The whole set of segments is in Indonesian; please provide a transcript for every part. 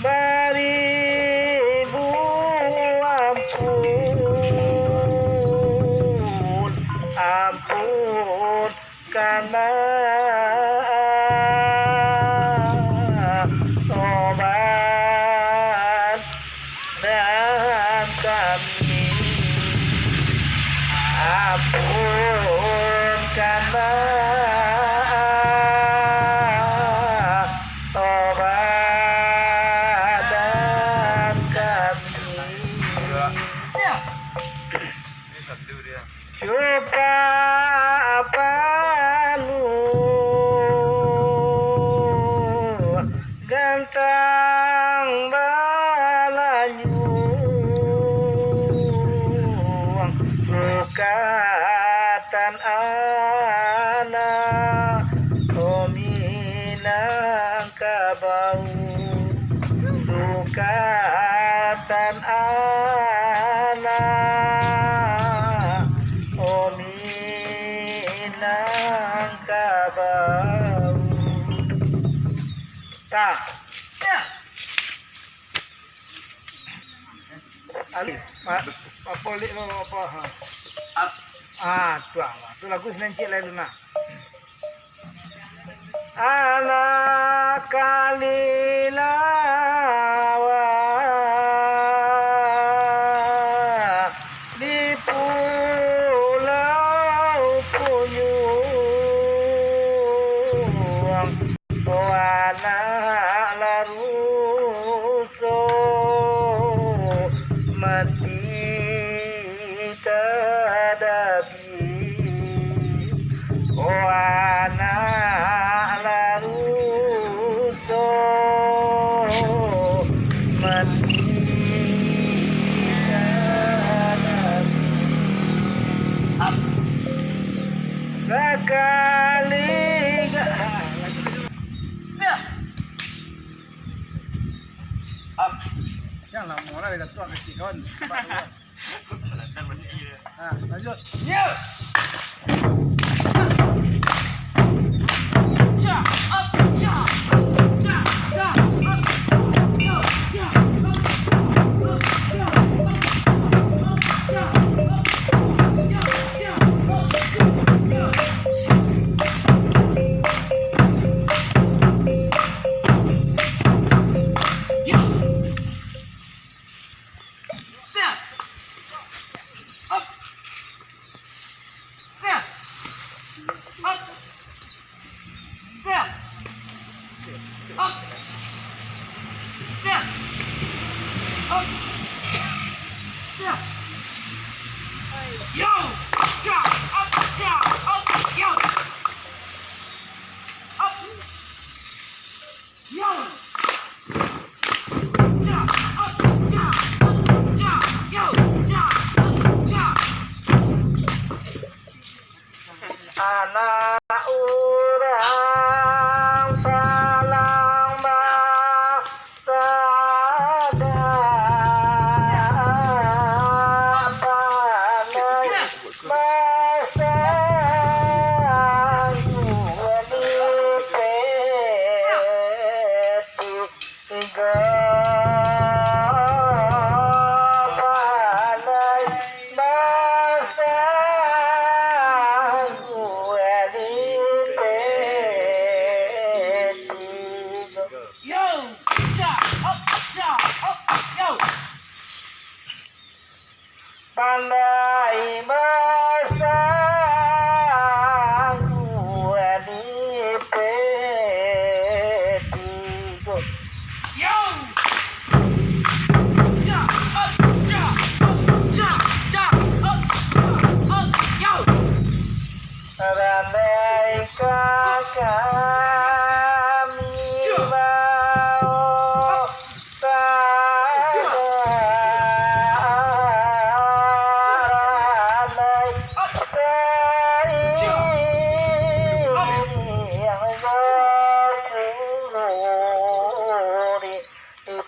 Beribu ampun, ampunkanlah tobat dan kami, ampunkanlah tobat dan kami. Suka palu gantang balayung lukatan anak minang kabau lukatan anak minang kabau tak Ali polik lo apa tu lagu senencik lain nak anak kalilawa di pulau Punyung anak laruso mati tadabi anak laruso mati tadabi sekali yang lah mau lah kita tuang kasih kawan. Lanjut. Yeah. Anak urang palang basada panai basang wali peti tiga panai basang pandai masang di petigo yo randai kami mau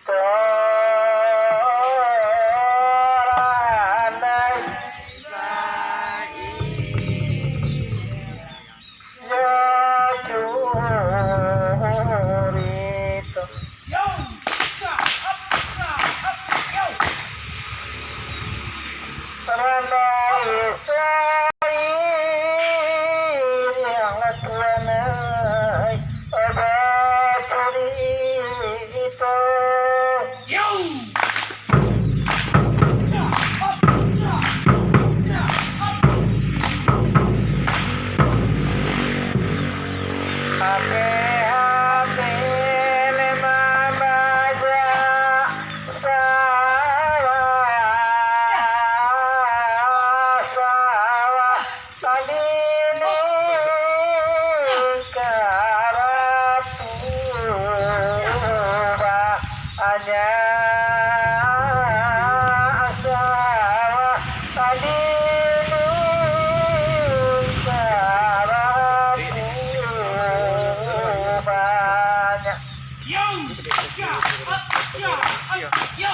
banyak sawah tadi banyak.